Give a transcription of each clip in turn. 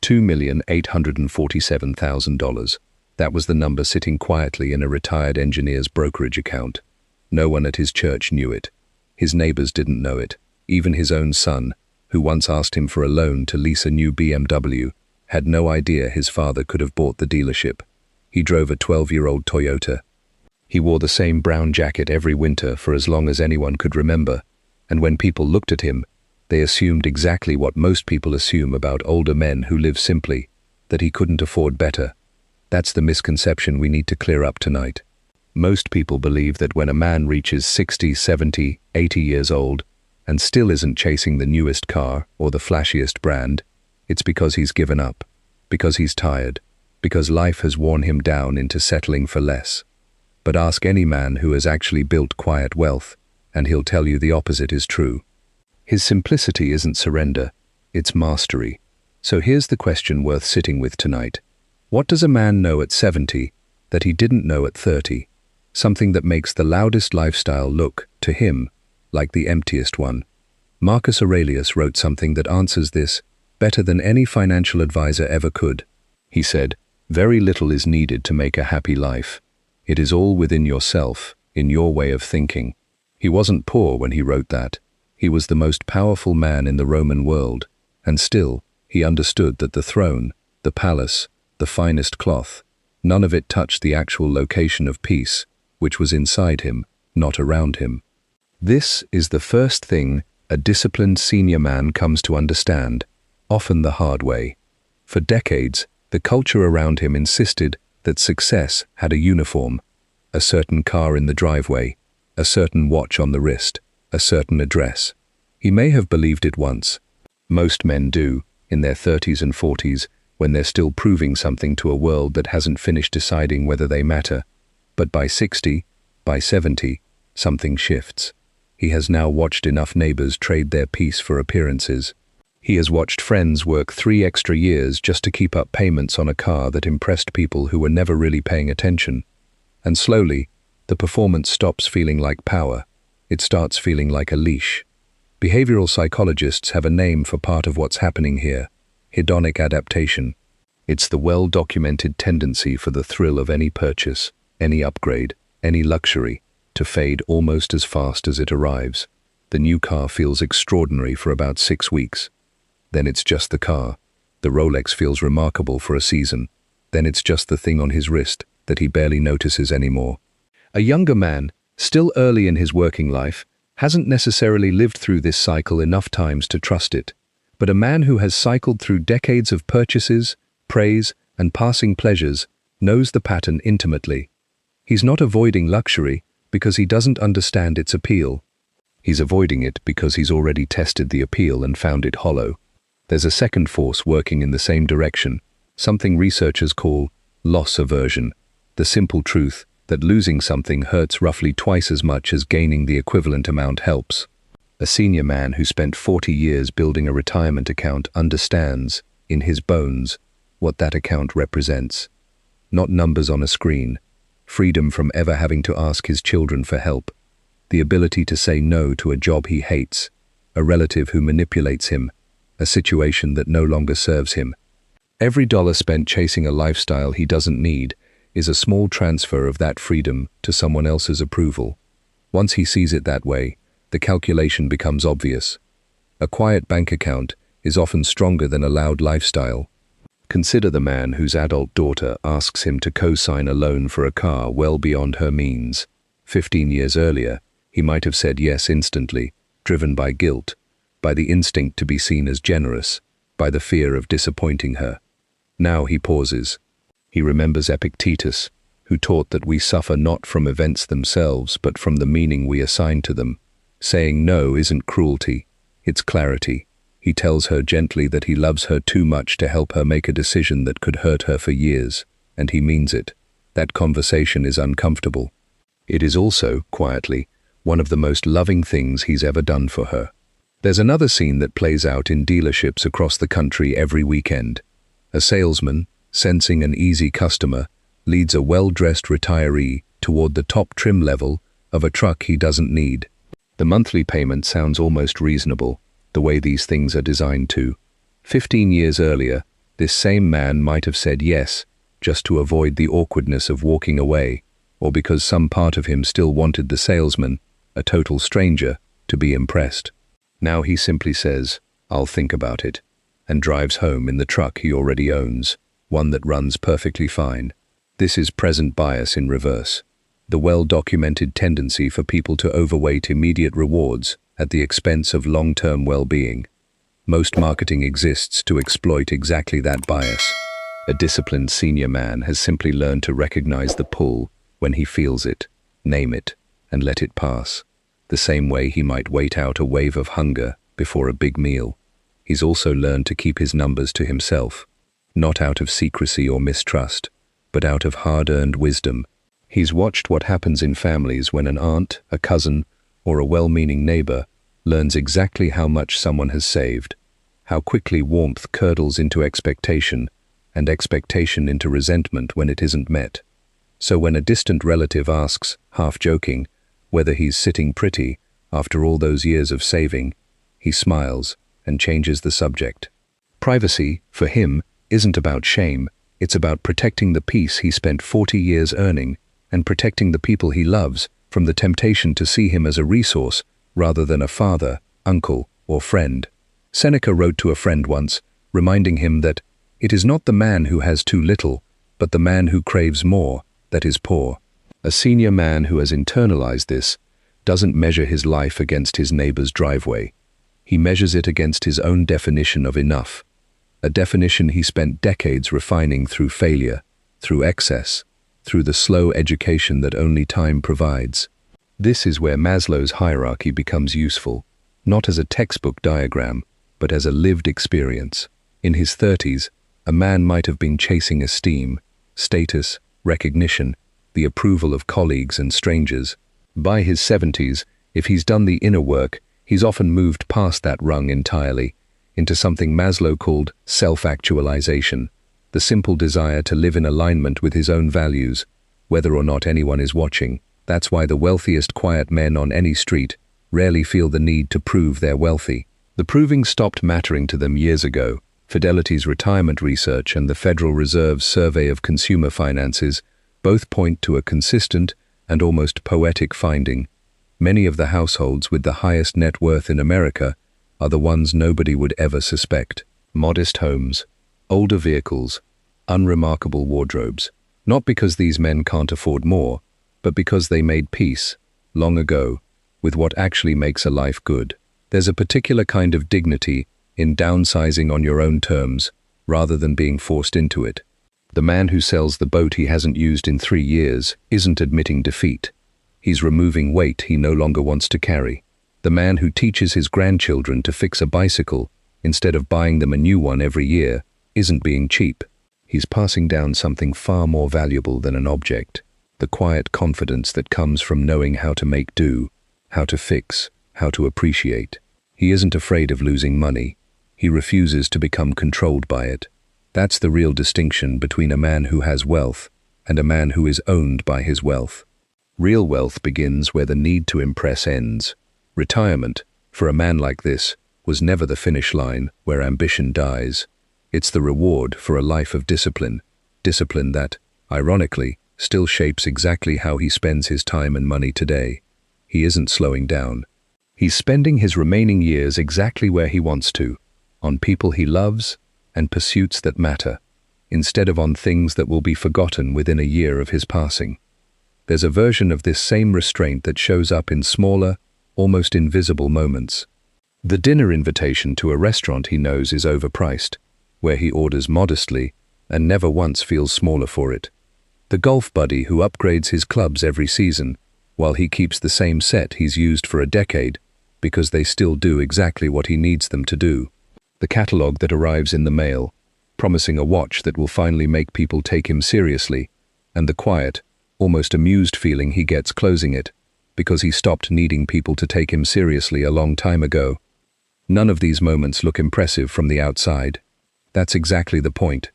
$2,847,000. That was the number sitting quietly in a retired engineer's brokerage account. No one at his church knew it. His neighbors didn't know it. Even his own son, who once asked him for a loan to lease a new BMW, had no idea his father could have bought the dealership. He drove a 12-year-old Toyota. He wore the same brown jacket every winter for as long as anyone could remember, and when people looked at him, they assumed exactly what most people assume about older men who live simply, that he couldn't afford better. That's the misconception we need to clear up tonight. Most people believe that when a man reaches 60, 70, 80 years old and still isn't chasing the newest car or the flashiest brand, it's because he's given up, because he's tired, because life has worn him down into settling for less. But ask any man who has actually built quiet wealth, and he'll tell you the opposite is true. His simplicity isn't surrender, it's mastery. So here's the question worth sitting with tonight. What does a man know at 70 that he didn't know at 30? Something that makes the loudest lifestyle look, to him, like the emptiest one. Marcus Aurelius wrote something that answers this better than any financial advisor ever could. He said, "Very little is needed to make a happy life. It is all within yourself, in your way of thinking." He wasn't poor when he wrote that. He was the most powerful man in the Roman world, and still, he understood that the throne, the palace, the finest cloth, none of it touched the actual location of peace, which was inside him, not around him. This is the first thing a disciplined senior man comes to understand, often the hard way. For decades, the culture around him insisted that success had a uniform, a certain car in the driveway, a certain watch on the wrist, a certain address. He may have believed it once. Most men do, in their 30s and 40s, when they're still proving something to a world that hasn't finished deciding whether they matter. But by 60, by 70, something shifts. He has now watched enough neighbors trade their peace for appearances. He has watched friends work 3 extra years just to keep up payments on a car that impressed people who were never really paying attention. And slowly, the performance stops feeling like power. It starts feeling like a leash. Behavioral psychologists have a name for part of what's happening here: hedonic adaptation. It's the well-documented tendency for the thrill of any purchase, any upgrade, any luxury, to fade almost as fast as it arrives. The new car feels extraordinary for about 6 weeks. Then it's just the car. The Rolex feels remarkable for a season. Then it's just the thing on his wrist that he barely notices anymore. A younger man, still early in his working life, hasn't necessarily lived through this cycle enough times to trust it. But a man who has cycled through decades of purchases, praise, and passing pleasures knows the pattern intimately. He's not avoiding luxury because he doesn't understand its appeal. He's avoiding it because he's already tested the appeal and found it hollow. There's a second force working in the same direction, something researchers call loss aversion, the simple truth that losing something hurts roughly twice as much as gaining the equivalent amount helps. A senior man who spent 40 years building a retirement account understands, in his bones, what that account represents. Not numbers on a screen, freedom from ever having to ask his children for help, the ability to say no to a job he hates, a relative who manipulates him, a situation that no longer serves him. Every dollar spent chasing a lifestyle he doesn't need is a small transfer of that freedom to someone else's approval. Once he sees it that way, the calculation becomes obvious. A quiet bank account is often stronger than a loud lifestyle. Consider the man whose adult daughter asks him to co-sign a loan for a car well beyond her means. 15 years earlier, he might have said yes instantly, driven by guilt, by the instinct to be seen as generous, by the fear of disappointing her. Now he pauses. He remembers Epictetus, who taught that we suffer not from events themselves, but from the meaning we assign to them. Saying no isn't cruelty, it's clarity. He tells her gently that he loves her too much to help her make a decision that could hurt her for years, and he means it. That conversation is uncomfortable. It is also, quietly, one of the most loving things he's ever done for her. There's another scene that plays out in dealerships across the country every weekend. A salesman, sensing an easy customer, leads a well-dressed retiree toward the top trim level of a truck he doesn't need. The monthly payment sounds almost reasonable, the way these things are designed to. 15 years earlier, This same man might have said yes, just to avoid the awkwardness of walking away, or because some part of him still wanted the salesman, a total stranger, to be impressed. Now he simply says, "I'll think about it," and drives home in the truck he already owns, one that runs perfectly fine. This is present bias in reverse, the well-documented tendency for people to overweight immediate rewards at the expense of long-term well-being. Most marketing exists to exploit exactly that bias. A disciplined senior man has simply learned to recognize the pull when he feels it, name it, and let it pass. The same way he might wait out a wave of hunger before a big meal. He's also learned to keep his numbers to himself, not out of secrecy or mistrust, but out of hard-earned wisdom. He's watched what happens in families when an aunt, a cousin, or a well-meaning neighbor learns exactly how much someone has saved, how quickly warmth curdles into expectation, and expectation into resentment when it isn't met. So when a distant relative asks, half joking, whether he's sitting pretty after all those years of saving, he smiles and changes the subject. Privacy, for him, isn't about shame. It's about protecting the peace he spent 40 years earning and protecting the people he loves from the temptation to see him as a resource rather than a father, uncle, or friend. Seneca wrote to a friend once, reminding him that it is not the man who has too little, but the man who craves more, that is poor. A senior man who has internalized this doesn't measure his life against his neighbor's driveway. He measures it against his own definition of enough, a definition he spent decades refining through failure, through excess, through the slow education that only time provides. This is where Maslow's hierarchy becomes useful, not as a textbook diagram, but as a lived experience. In his 30s, a man might have been chasing esteem, status, recognition, the approval of colleagues and strangers. By his 70s, if he's done the inner work, he's often moved past that rung entirely, into something Maslow called self-actualization, the simple desire to live in alignment with his own values, whether or not anyone is watching. That's why the wealthiest quiet men on any street rarely feel the need to prove they're wealthy. The proving stopped mattering to them years ago. Fidelity's retirement research and the Federal Reserve's survey of consumer finances both point to a consistent and almost poetic finding. Many of the households with the highest net worth in America are the ones nobody would ever suspect. Modest homes, older vehicles, unremarkable wardrobes. Not because these men can't afford more, but because they made peace, long ago, with what actually makes a life good. There's a particular kind of dignity in downsizing on your own terms, rather than being forced into it. The man who sells the boat he hasn't used in 3 years isn't admitting defeat. He's removing weight he no longer wants to carry. The man who teaches his grandchildren to fix a bicycle instead of buying them a new one every year isn't being cheap. He's passing down something far more valuable than an object, the quiet confidence that comes from knowing how to make do, how to fix, how to appreciate. He isn't afraid of losing money. He refuses to become controlled by it. That's the real distinction between a man who has wealth and a man who is owned by his wealth. Real wealth begins where the need to impress ends. Retirement, for a man like this, was never the finish line where ambition dies. It's the reward for a life of discipline. Discipline that, ironically, still shapes exactly how he spends his time and money today. He isn't slowing down. He's spending his remaining years exactly where he wants to, on people he loves and pursuits that matter, instead of on things that will be forgotten within a year of his passing. There's a version of this same restraint that shows up in smaller, almost invisible moments. The dinner invitation to a restaurant he knows is overpriced, where he orders modestly and never once feels smaller for it. The golf buddy who upgrades his clubs every season, while he keeps the same set he's used for a decade, because they still do exactly what he needs them to do. The catalogue that arrives in the mail, promising a watch that will finally make people take him seriously, and the quiet, almost amused feeling he gets closing it, because he stopped needing people to take him seriously a long time ago. None of these moments look impressive from the outside. That's exactly the point.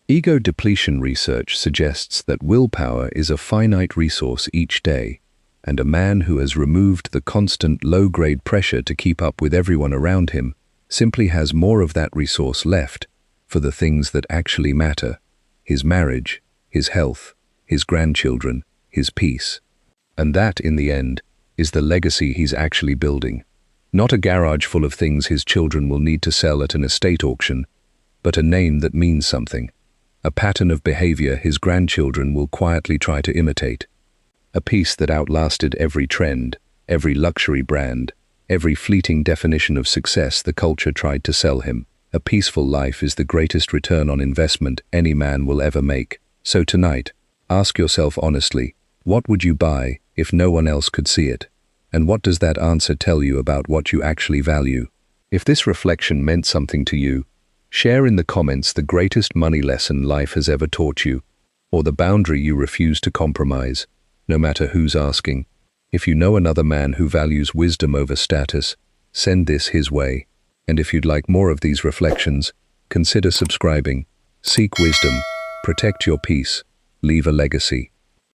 Ego depletion research suggests that willpower is a finite resource each day, and a man who has removed the constant low-grade pressure to keep up with everyone around him simply has more of that resource left for the things that actually matter: his marriage, his health, his grandchildren, his peace. And that, in the end, is the legacy he's actually building. Not a garage full of things his children will need to sell at an estate auction, but a name that means something. A pattern of behavior his grandchildren will quietly try to imitate. A peace that outlasted every trend, every luxury brand, every fleeting definition of success the culture tried to sell him. A peaceful life is the greatest return on investment any man will ever make. So tonight, ask yourself honestly, what would you buy if no one else could see it? And what does that answer tell you about what you actually value? If this reflection meant something to you, share in the comments the greatest money lesson life has ever taught you, or the boundary you refuse to compromise, no matter who's asking. If you know another man who values wisdom over status, send this his way. And if you'd like more of these reflections, consider subscribing. Seek wisdom, protect your peace, leave a legacy.